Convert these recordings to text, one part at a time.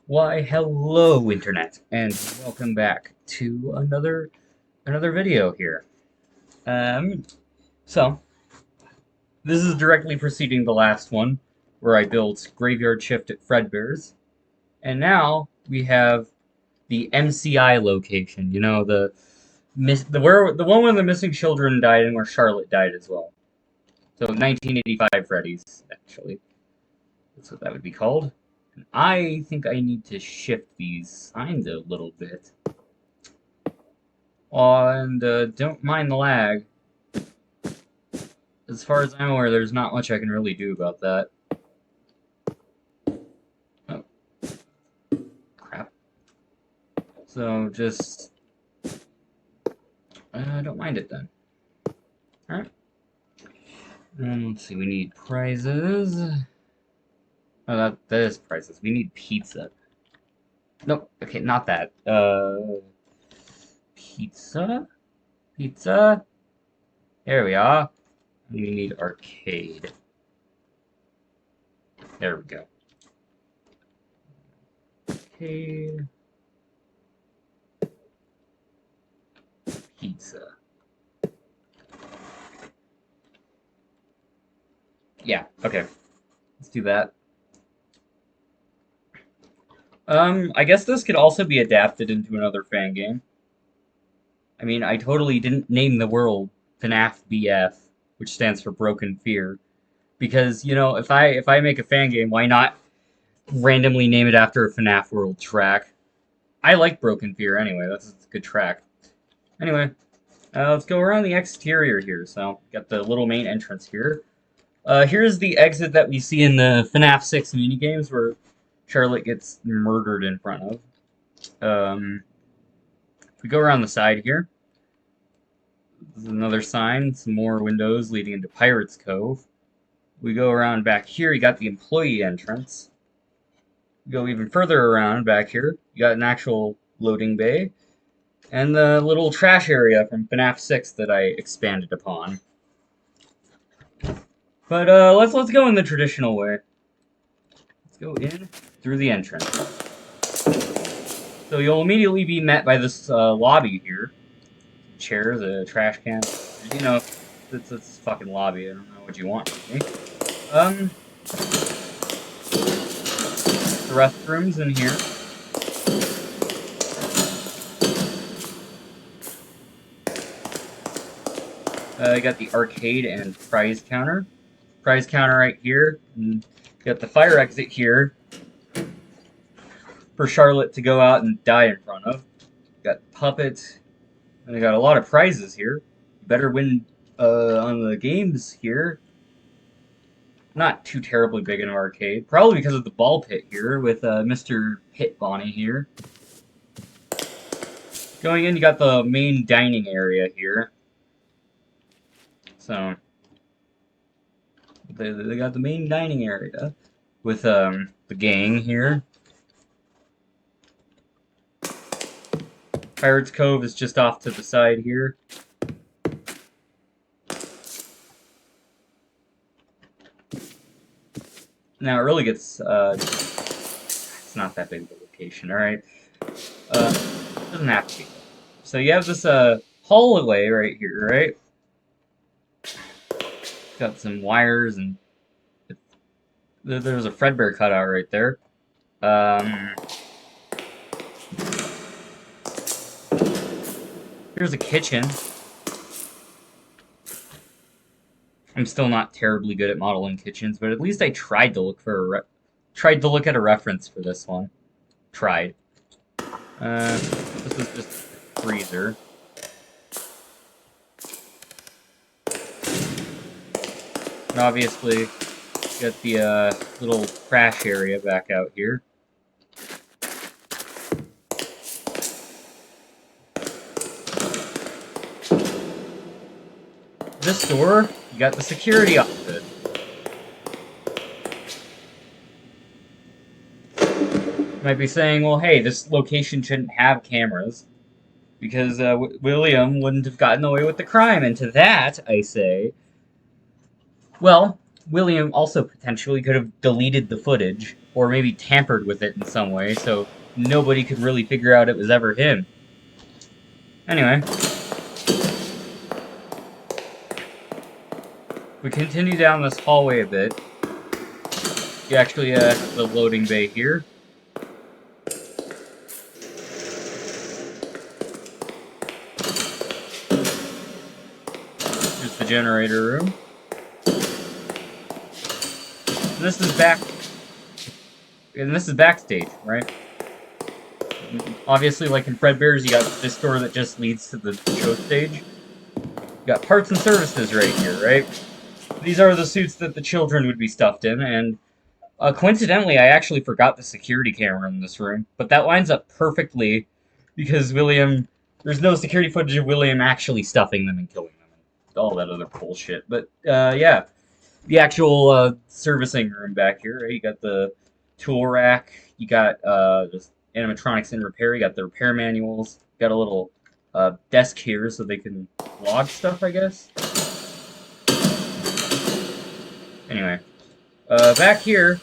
Why, hello, Internet, and welcome back to another video here. Um, so this is directly preceding the last one, where I built Graveyard Shift at Fredbear's, and now we have the MCI location. You know, the one where the missing children died and where Charlotte died as well. So 1985 Freddy's, actually. That's what that would be called. I think I need to shift these signs a little bit. And don't mind the lag. As far as I'm aware, there's not much I can really do about that. Oh. Crap. So just... don't mind it then. Alright. Let's see, we need prizes. Oh, that is prizes. We need pizza. Nope, okay, not that. Pizza? Pizza? There we are. We need arcade. There we go. Arcade. Pizza. Yeah, okay. Let's do that. I guess this could also be adapted into another fan game. I mean, I totally didn't name the world FNAF BF, which stands for Broken Fear, because, you know, if I make a fan game, why not randomly name it after a FNAF World track? I like Broken Fear anyway, that's a good track. Anyway, let's go around the exterior here. So, got the little main entrance here. Here's the exit that we see in the FNAF 6 minigames where Charlotte gets murdered in front of. If we go around the side here, this is another sign, some more windows leading into Pirates Cove. We go around back here, you got the employee entrance. We go even further around back here, you got an actual loading bay. And the little trash area from FNAF 6 that I expanded upon. But let's go in the traditional way. Let's go in through the entrance. So you'll immediately be met by this lobby here. Chairs, a trash can. You know, it's a fucking lobby. I don't know what you want from me. The restrooms in here. You got the arcade and prize counter. Prize counter right here. And you got the fire exit here for Charlotte to go out and die in front of. You got puppet. And they got a lot of prizes here. You better win on the games here. Not too terribly big in an arcade. Probably because of the ball pit here with Mr. Pit Bonnie here. Going in, you got the main dining area here. So, they got the main dining area with the gang here. Pirates Cove is just off to the side here. Now it really gets, it's not that big of a location, alright? Doesn't have to be. So you have this, hallway right here, right? Got some wires and there's a Fredbear cutout right there. Here's a kitchen. I'm still not terribly good at modeling kitchens, but at least I tried to look for at a reference for this one. Tried. This is just a freezer. And obviously, got the little crash area back out here. This door, you got the security office. You might be saying, well, hey, this location shouldn't have cameras because William wouldn't have gotten away with the crime. And to that, I say, well, William also potentially could have deleted the footage or maybe tampered with it in some way, so nobody could really figure out it was ever him. Anyway, we continue down this hallway a bit. You actually have the loading bay here. Here's the generator room. And this is backstage, right? Obviously, like in Fredbear's, you got this door that just leads to the show stage. You got parts and services right here, right? These are the suits that the children would be stuffed in, and coincidentally, I actually forgot the security camera in this room, but that lines up perfectly because there's no security footage of William actually stuffing them and killing them and all that other bullshit. But yeah, the actual servicing room back here, right? You got the tool rack, you got the animatronics in repair, you got the repair manuals, you got a little desk here so they can log stuff, I guess. Anyway, back here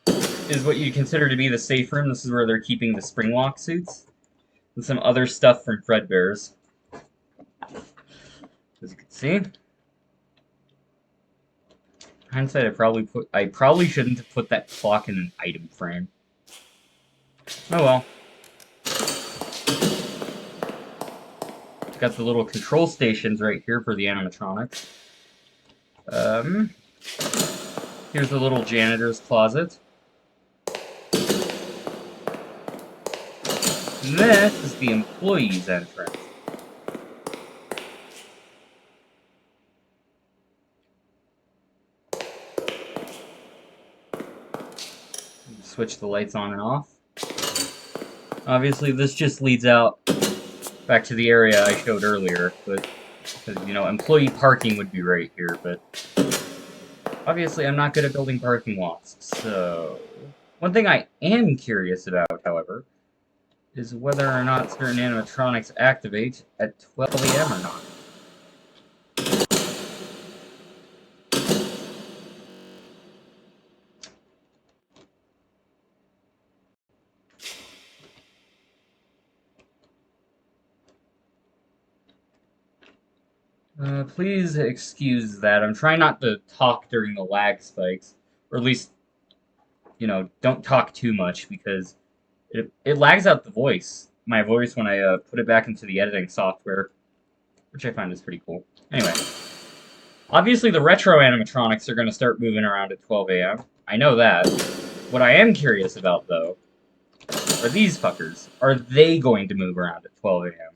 is what you consider to be the safe room. This is where they're keeping the spring lock suits and some other stuff from Fredbear's. As you can see, hindsight, I probably shouldn't have put that clock in an item frame. Oh well. Got the little control stations right here for the animatronics. Here's the little janitor's closet. And this is the employee's entrance. Switch the lights on and off. Obviously, this just leads out back to the area I showed earlier, but, you know, employee parking would be right here, but obviously I'm not good at building parking lots, so... One thing I am curious about, however, is whether or not certain animatronics activate at 12 AM or not. Please excuse that. I'm trying not to talk during the lag spikes, or at least, you know, don't talk too much, because it lags out the voice, my voice, when I put it back into the editing software, which I find is pretty cool. Anyway, obviously the retro animatronics are going to start moving around at 12 AM. I know that. What I am curious about, though, are these fuckers. Are they going to move around at 12 AM?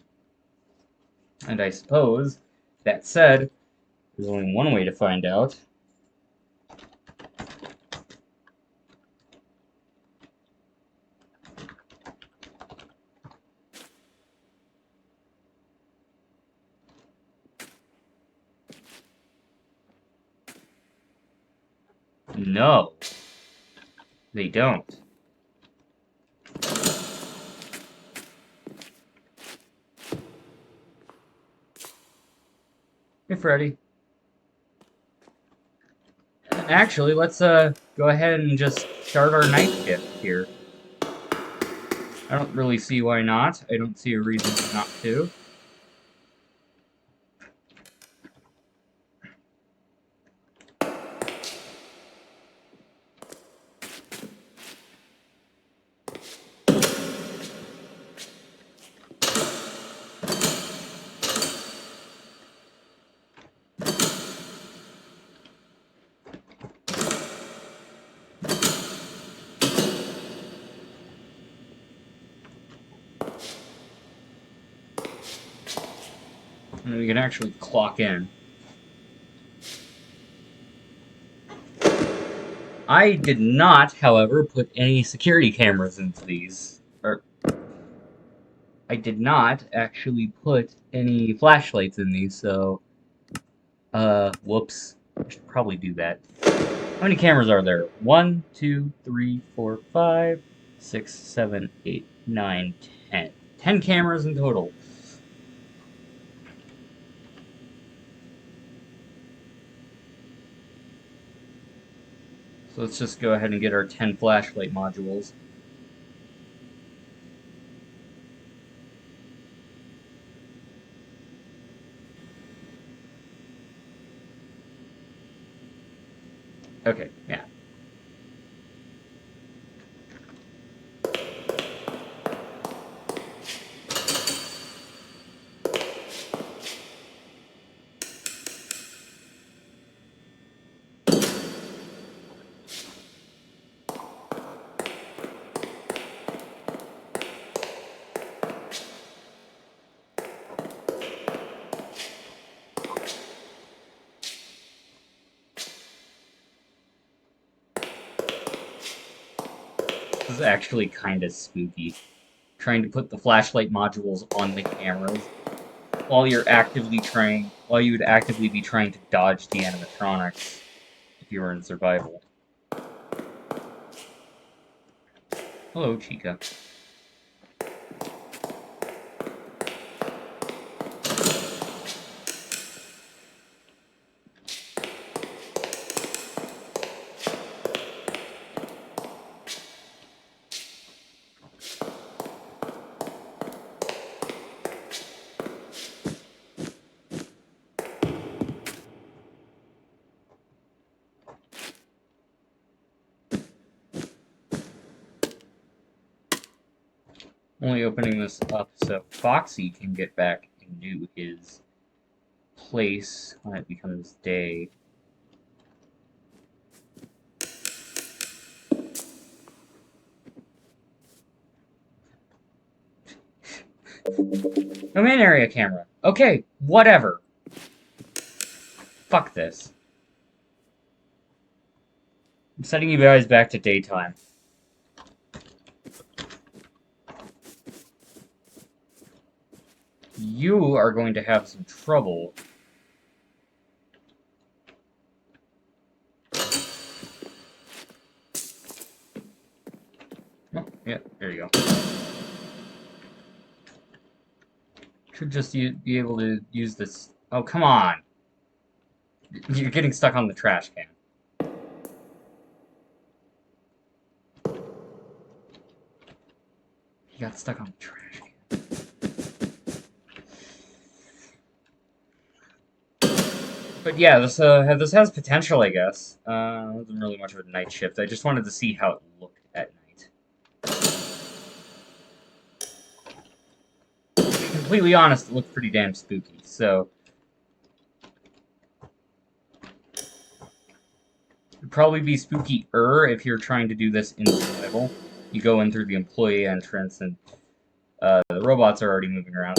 And I suppose, that said, there's only one way to find out. No, they don't. Hey, Freddy. Actually, let's go ahead and just start our night shift here. I don't really see why not. I don't see a reason not to. And we can actually clock in. I did not, however, put any security cameras into these. Or, I did not actually put any flashlights in these, so... whoops. I should probably do that. How many cameras are there? 1, 2, 3, 4, 5, 6, 7, 8, 9, 10. 10 cameras in total. So let's just go ahead and get our 10 flashlight modules. Okay, yeah. This is actually kind of spooky. Trying to put the flashlight modules on the cameras while you would actively be trying to dodge the animatronics if you were in survival. Hello, Chica. Only opening this up so Foxy can get back into his place when it becomes day. No main area camera. Okay, whatever. Fuck this. I'm sending you guys back to daytime. You are going to have some trouble. Oh, yeah, there you go. Should just be able to use this. Oh, come on! You're getting stuck on the trash can. You got stuck on the trash can. But yeah, this has potential, I guess. It wasn't really much of a night shift. I just wanted to see how it looked at night. To be completely honest, it looked pretty damn spooky, so... It'd probably be spooky-er if you're trying to do this in survival. You go in through the employee entrance, and the robots are already moving around.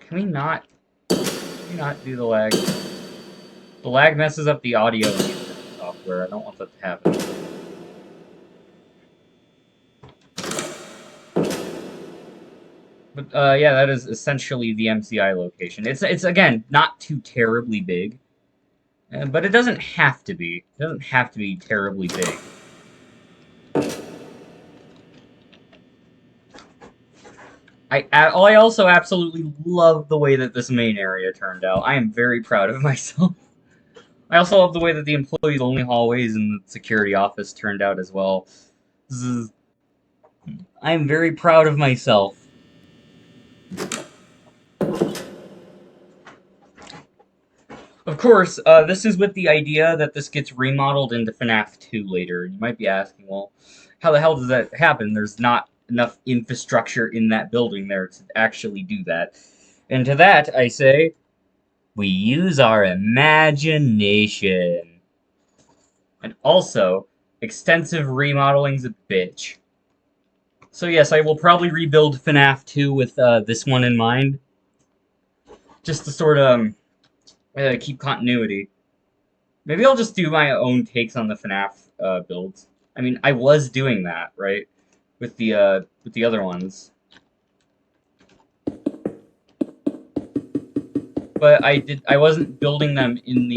Can we not do the lag? The lag messes up the audio in the software. I don't want that to happen. But yeah, that is essentially the MCI location. It's again not too terribly big, but it doesn't have to be. It doesn't have to be terribly big. I also absolutely love the way that this main area turned out. I am very proud of myself. I also love the way that the employees-only hallways and the security office turned out as well. I'm very proud of myself. Of course, this is with the idea that this gets remodeled into FNAF 2 later. You might be asking, well, how the hell does that happen? There's not enough infrastructure in that building there to actually do that. And to that, I say, we use our imagination. And also, extensive remodeling's a bitch. So yes, I will probably rebuild FNAF 2 with this one in mind. Just to sort of keep continuity. Maybe I'll just do my own takes on the FNAF builds. I mean, I was doing that, right? With the other ones. But I wasn't building them in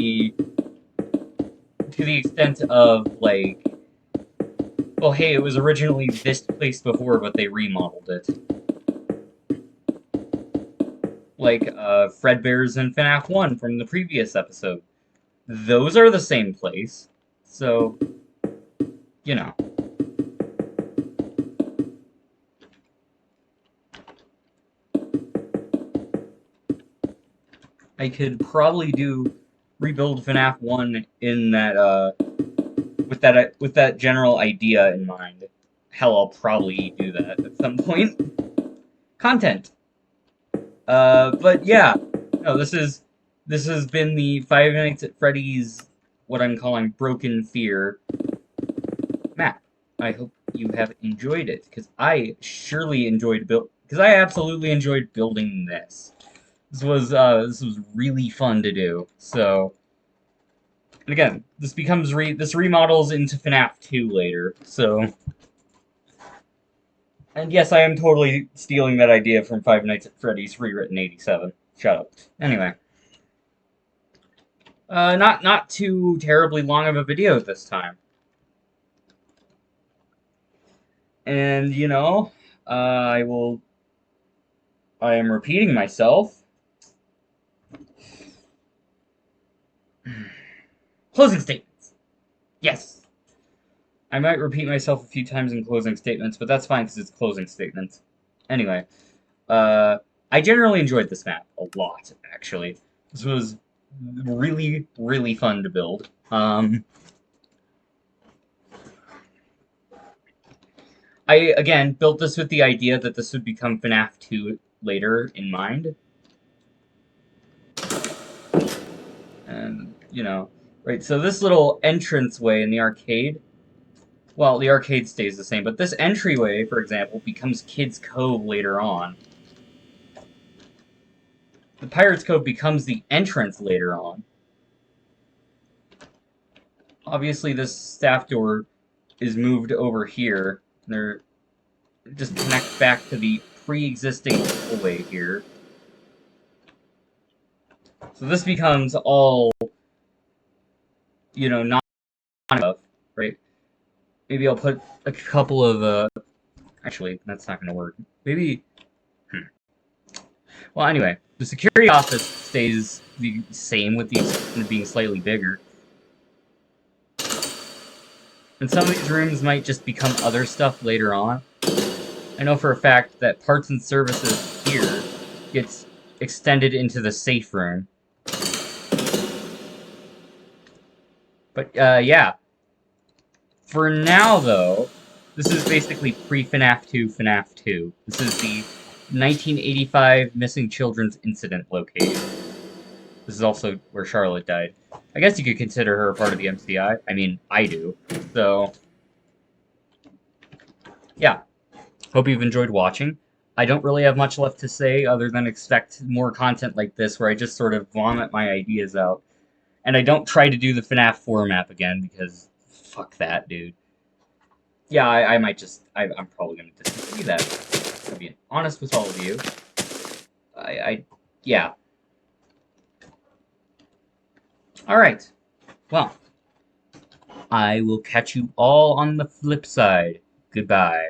to the extent of, like, well, hey, it was originally this place before, but they remodeled it. like Fredbear's and FNAF 1 from the previous episode. Those are the same place, so, you know. I could probably rebuild FNAF 1 in that, with that general idea in mind. Hell, I'll probably do that at some point. Content. But yeah, no, this has been the Five Nights at Freddy's, what I'm calling Broken Fear map. I hope you have enjoyed it, because I absolutely enjoyed building this. This was really fun to do. So, and again, this remodels into FNAF 2 later. So, and yes, I am totally stealing that idea from Five Nights at Freddy's rewritten '87. Shut up. Anyway. Not too terribly long of a video this time. And, you know, I am repeating myself. Closing statements. Yes. I might repeat myself a few times in closing statements, but that's fine because it's closing statements. Anyway, I generally enjoyed this map a lot, actually. This was really, really fun to build. I, again, built this with the idea that this would become FNAF 2 later in mind. And, you know, right, so this little entranceway in the arcade, well, the arcade stays the same, but this entryway, for example, becomes Kids Cove later on. The Pirates Cove becomes the entrance later on. Obviously, this staff door is moved over here. They're just connect back to the pre-existing hallway here. So this becomes all, you know, not enough, right? Maybe I'll put a couple of, actually, that's not going to work. Maybe, Well, anyway, the security office stays the same with the exception of being slightly bigger. And some of these rooms might just become other stuff later on. I know for a fact that parts and services here gets extended into the safe room. But, yeah. For now, though, this is basically pre-FNAF 2, FNAF 2. This is the 1985 Missing Children's Incident location. This is also where Charlotte died. I guess you could consider her a part of the MCI. I mean, I do. So, yeah. Hope you've enjoyed watching. I don't really have much left to say other than expect more content like this where I just sort of vomit my ideas out. And I don't try to do the FNAF 4 map again because fuck that, dude. Yeah, I might just... I'm probably going to discontinue that. To be honest with all of you. Yeah. Alright. Well, I will catch you all on the flip side. Goodbye.